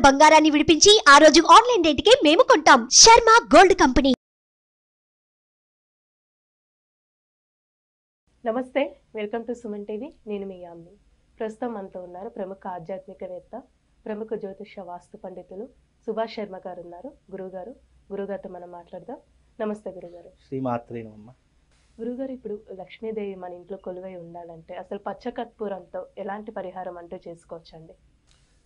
బంగారాన్ని విడిపించి ఆ రోజు ఆన్లైన్ రేటుకే మేము కొంటాం. Sharma gold company. నమస్తే, వెల్కమ్ టు సుమన్ టీవీ. నేను మీ యామ్ని. ప్రస్తుతం మనతో ఉన్నారు ప్రముఖ ఆధ్యాత్మికవేత్త, ప్రముఖ జ్యోతిష వాస్తు పండితులు సుభాష్ శర్మ గారు ఉన్నారు. గురుగారితో మనం మాట్లాడదాం. నమస్తే గురుగారు. శ్రీమాత్రే నమః. గురుగారు, ఇప్పుడు లక్ష్మీదేవి మన ఇంట్లో కొలువై ఉండాలంటే అసలు పచ్చకర్పూరంతో ఎలాంటి పరిహారం అంటూ చేసుకోవచ్చండి?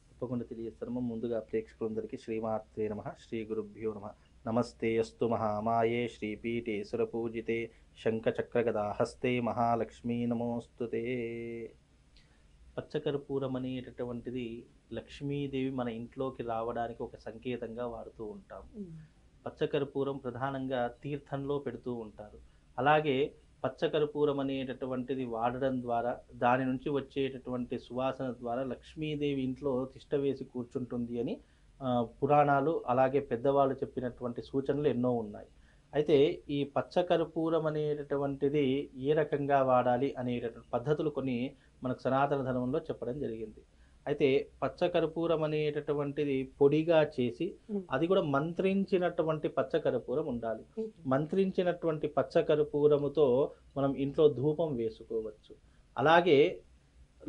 తప్పకుండా తెలియజేస్తాము. ముందుగా ప్రేక్షకులందరికీ శ్రీమాత్రే నమః, శ్రీ గురుభ్యో నమః. నమస్తే అస్తు మహామాయే శ్రీపీఠే సురపూజితే శంఖచక్రగదాహస్తే మహాలక్ష్మీ నమోస్తుతే. పచ్చకర్పూరం అనేటటువంటిది లక్ష్మీదేవి మన ఇంట్లోకి రావడానికి ఒక సంకేతంగా వాడుతూ ఉంటాం. పచ్చకర్పూరం ప్రధానంగా తీర్థంలో పెడుతూ ఉంటారు. అలాగే పచ్చకర్పూరం అనేటటువంటిది వాడడం ద్వారా దాని నుంచి వచ్చేటటువంటి సువాసన ద్వారా లక్ష్మీదేవి ఇంట్లో తిష్ట వేసి కూర్చుంటుంది అని పురాణాలు అలాగే పెద్దవాళ్ళు చెప్పినటువంటి సూచనలు ఎన్నో ఉన్నాయి. అయితే ఈ పచ్చకర్పూరం అనేటటువంటిది ఏ రకంగా వాడాలి అనేటటువంటి పద్ధతులు కొన్ని మనకు సనాతన ధర్మంలో చెప్పడం జరిగింది. అయితే పచ్చకర్పూరం అనేటటువంటిది పొడిగా చేసి అది కూడా మంత్రించినటువంటి పచ్చకర్పూరం ఉండాలి. మంత్రించినటువంటి పచ్చకర్పూరముతో మనం ఇంట్లో ధూపం వేసుకోవచ్చు. అలాగే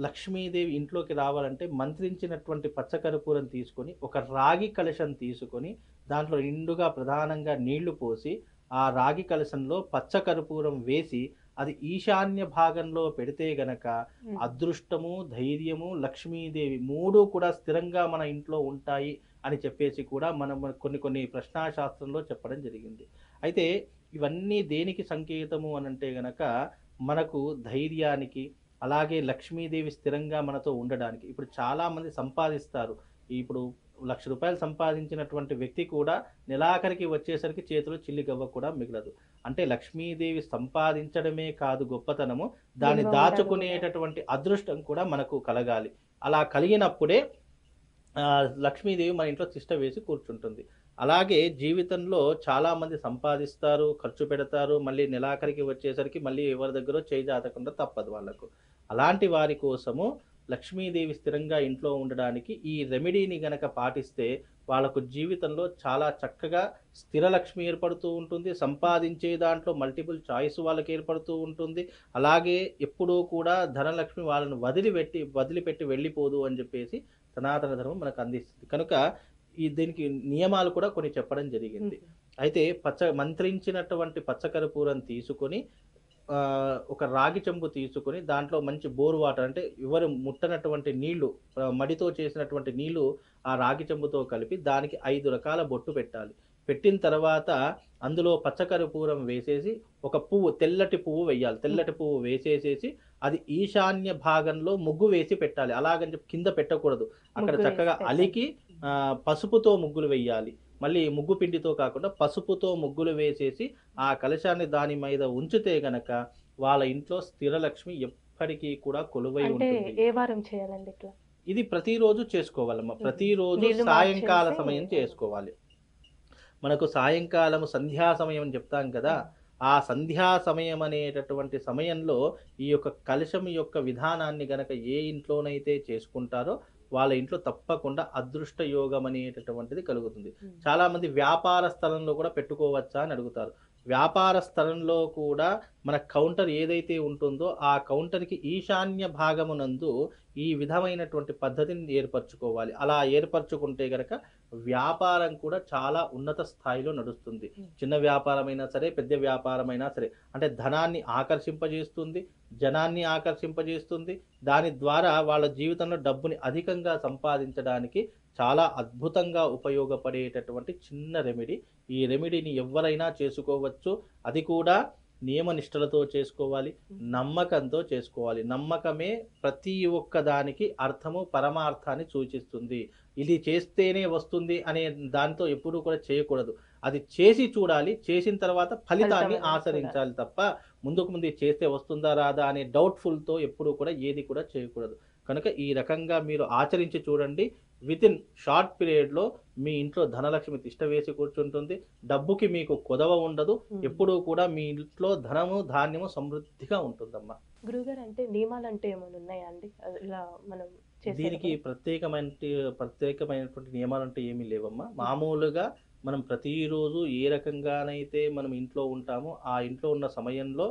లక్ష్మీదేవి ఇంట్లోకి రావాలంటే మంత్రించినటువంటి పచ్చకర్పూరం తీసుకొని ఒక రాగి కలశం తీసుకొని దాంట్లో నిండుగా ప్రధానంగా నీళ్లు పోసి ఆ రాగి కలశంలో పచ్చకర్పూరం వేసి అది ఈశాన్య భాగంలో పెడితే గనక అదృష్టము, ధైర్యము, లక్ష్మీదేవి మూడు కూడా స్థిరంగా మన ఇంట్లో ఉంటాయి అని చెప్పేసి కూడా మనం కొన్ని ప్రశ్నాశాస్త్రంలో చెప్పడం జరిగింది. అయితే ఇవన్నీ దేనికి సంకేతము అనంటే గనక మనకు ధైర్యానికి, అలాగే లక్ష్మీదేవి స్థిరంగా మనతో ఉండడానికి. ఇప్పుడు చాలామంది సంపాదిస్తారు. ఇప్పుడు ₹1,00,000 సంపాదించినటువంటి వ్యక్తి కూడా నెలాఖరికి వచ్చేసరికి చేతిలో చిల్లిగవ్వ కూడా మిగలదు. అంటే లక్ష్మీదేవి సంపాదించడమే కాదు గొప్పతనము, దాన్ని దాచుకునేటటువంటి అదృష్టం కూడా మనకు కలగాలి. అలా కలిగినప్పుడే లక్ష్మీదేవి మన ఇంట్లో తిష్ట వేసి కూర్చుంటుంది. అలాగే జీవితంలో చాలామంది సంపాదిస్తారు, ఖర్చు పెడతారు, మళ్ళీ నెలాఖరికి వచ్చేసరికి మళ్ళీ ఎవరి దగ్గర చేయి జాతకుండా తప్పదు వాళ్ళకు. అలాంటి వారి కోసము లక్ష్మీదేవి స్థిరంగా ఇంట్లో ఉండడానికి ఈ రెమెడీని గనక పాటిస్తే వాళ్ళకు జీవితంలో చాలా చక్కగా స్థిర లక్ష్మి ఏర్పడుతూ ఉంటుంది. సంపాదించే దాంట్లో మల్టిపుల్ చాయిస్ వాళ్ళకి ఏర్పడుతూ ఉంటుంది. అలాగే ఎప్పుడూ కూడా ధనలక్ష్మి వాళ్ళను వదిలిపెట్టి వెళ్ళిపోదు అని చెప్పేసి సనాతన ధర్మం మనకు అందిస్తుంది. కనుక దీనికి నియమాలు కూడా కొన్ని చెప్పడం జరిగింది. అయితే మంత్రించినటువంటి పచ్చకర్పూరం తీసుకొని ఒక రాగి చెంబు తీసుకొని దాంట్లో మంచి బోరు వాటర్, అంటే ఎవరు ముట్టనటువంటి నీళ్లు, మడితో చేసినటువంటి నీళ్లు ఆ రాగి చెంబుతో కలిపి దానికి 5 రకాల బొట్టు పెట్టాలి. పెట్టిన తర్వాత అందులో పచ్చకర్పూరం వేసేసి ఒక పువ్వు, తెల్లటి పువ్వు వేయాలి. తెల్లటి పువ్వు వేసేసేసి అది ఈశాన్య భాగంలో ముగ్గు వేసి పెట్టాలి. అలాగని చెప్పి కింద పెట్టకూడదు. అక్కడ చక్కగా అలికి పసుపుతో ముగ్గులు వేయాలి. మళ్ళీ ముగ్గు పిండితో కాకుండా పసుపుతో ముగ్గులు వేసేసి ఆ కలశాన్ని దాని మీద ఉంచితే గనక వాళ్ళ ఇంట్లో స్థిర లక్ష్మి ఎప్పటికీ కూడా కొలువై ఉంటుంది. ఏ వారం చేయాలండి ఇట్లా? ఇది ప్రతిరోజు చేసుకోవాలమ్మా. ప్రతిరోజు సాయంకాల సమయం చేసుకోవాలి. మనకు సాయంకాలము సంధ్యా సమయం అని చెప్తాం కదా, ఆ సంధ్యా సమయం అనేటటువంటి సమయంలో ఈ యొక్క కలశం యొక్క విధానాన్ని గనక ఏ ఇంట్లోనైతే చేసుకుంటారో వాళ్ళ ఇంట్లో తప్పకుండా అదృష్ట యోగం అనేటటువంటిది కలుగుతుంది. చాలా మంది వ్యాపార స్థలంలో కూడా పెట్టుకోవచ్చా అని అడుగుతారు. వ్యాపార స్థలంలో కూడా మన కౌంటర్ ఏదైతే ఉంటుందో ఆ కౌంటర్కి ఈశాన్య భాగమునందు ఈ విధమైనటువంటి పద్ధతిని ఏర్పరచుకోవాలి. అలా ఏర్పరచుకుంటే గనక వ్యాపారం కూడా చాలా ఉన్నత స్థాయిలో నడుస్తుంది. చిన్న వ్యాపారమైనా సరే, పెద్ద వ్యాపారమైనా సరే, అంటే ధనాన్ని ఆకర్షింపజేస్తుంది, జనాన్ని ఆకర్షింపజేస్తుంది. దాని ద్వారా వాళ్ళ జీవితంలో డబ్బుని అధికంగా సంపాదించడానికి చాలా అద్భుతంగా ఉపయోగపడేటటువంటి చిన్న రెమెడీ. ఈ రెమెడీని ఎవరైనా చేసుకోవచ్చు. అది కూడా నియమనిష్టలతో చేసుకోవాలి, నమ్మకంతో చేసుకోవాలి. నమ్మకమే ప్రతి ఒక్క దానికి అర్థము, పరమార్థాన్ని సూచిస్తుంది. ఇది చేస్తేనే వస్తుంది అనే దాంతో ఎప్పుడూ కూడా చేయకూడదు. అది చేసి చూడాలి, చేసిన తర్వాత ఫలితాన్ని ఆచరించాలి తప్ప ముందు చేస్తే వస్తుందా రాదా అనే డౌట్ఫుల్తో ఎప్పుడూ కూడా ఏది కూడా చేయకూడదు. కనుక ఈ రకంగా మీరు ఆచరించి చూడండి. వితిన్ షార్ట్ పీరియడ్లో మీ ఇంట్లో ధనలక్ష్మి తిష్ట వేసి కూర్చుంటుంది. డబ్బుకి మీకు కొదవ ఉండదు. ఎప్పుడూ కూడా మీ ఇంట్లో ధనము, ధాన్యము సమృద్ధిగా ఉంటుందమ్మా. గురుగారు, అంటే నియమాలు అంటే ఏమైనా ఉన్నాయా అండి? ఇలా మనం దీనికి ప్రత్యేకమైనటువంటి నియమాలు అంటే ఏమీ లేవమ్మా. మామూలుగా మనం ప్రతిరోజు ఏ రకంగానైతే మనం ఇంట్లో ఉంటామో ఆ ఇంట్లో ఉన్న సమయంలో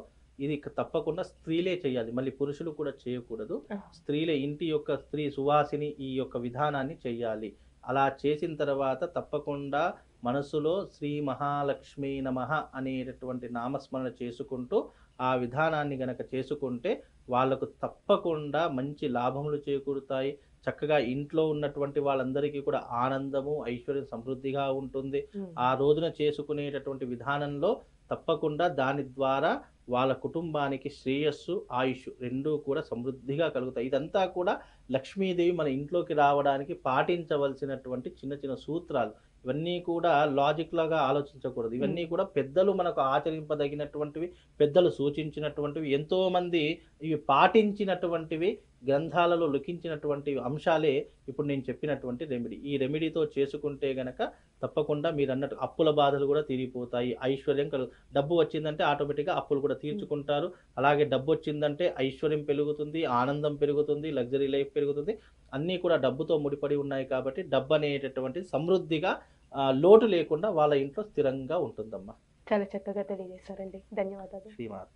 ఇది తప్పకుండా స్త్రీలే చేయాలి, మళ్ళీ పురుషులు కూడా చేయకూడదు. స్త్రీలే, ఇంటి యొక్క స్త్రీ సువాసిని ఈ యొక్క విధానాన్ని చెయ్యాలి. అలా చేసిన తర్వాత తప్పకుండా మనసులో శ్రీ మహాలక్ష్మీ నమః అనేటటువంటి నామస్మరణ చేసుకుంటూ ఆ విధానాన్ని గనక చేసుకుంటే వాళ్ళకు తప్పకుండా మంచి లాభములు చేకూరుతాయి. చక్కగా ఇంట్లో ఉన్నటువంటి వాళ్ళందరికీ కూడా ఆనందము, ఐశ్వర్యం, సమృద్ధిగా ఉంటుంది. ఆ రోజున చేసుకునేటటువంటి విధానంలో తప్పకుండా దాని ద్వారా వాళ్ళ కుటుంబానికి శ్రేయస్సు, ఆయుష్ రెండూ కూడా సమృద్ధిగా కలుగుతాయి. ఇదంతా కూడా లక్ష్మీదేవి మన ఇంట్లోకి రావడానికి పాటించవలసినటువంటి చిన్న చిన్న సూత్రాలు. ఇవన్నీ కూడా లాజిక్ లాగా ఆలోచించకూడదు. ఇవన్నీ కూడా పెద్దలు మనకు ఆచరింపదగినటువంటివి, పెద్దలు సూచించినటువంటివి, ఎంతో మంది ఇవి పాటించినటువంటివి, గ్రంథాలలో లిఖించినటువంటి అంశాలే ఇప్పుడు నేను చెప్పినటువంటి రెమెడీ. ఈ రెమెడీతో చేసుకుంటే గనక తప్పకుండా మీరు అన్నట్టు అప్పుల బాధలు కూడా తీరిపోతాయి, ఐశ్వర్యం డబ్బు వచ్చిందంటే ఆటోమేటిక్గా అప్పులు కూడా తీర్చుకుంటారు. అలాగే డబ్బు వచ్చిందంటే ఐశ్వర్యం పెరుగుతుంది, ఆనందం పెరుగుతుంది, లగ్జరీ లైఫ్ పెరుగుతుంది. అన్నీ కూడా డబ్బుతో ముడిపడి ఉన్నాయి కాబట్టి డబ్బు అనేటటువంటి సమృద్ధిగా లోటు లేకుండా వాళ్ళ ఇంట్లో స్థిరంగా ఉంటుందమ్మా. చాలా చక్కగా తెలియజేశారండి. ధన్యవాదాలు. శ్రీమాత.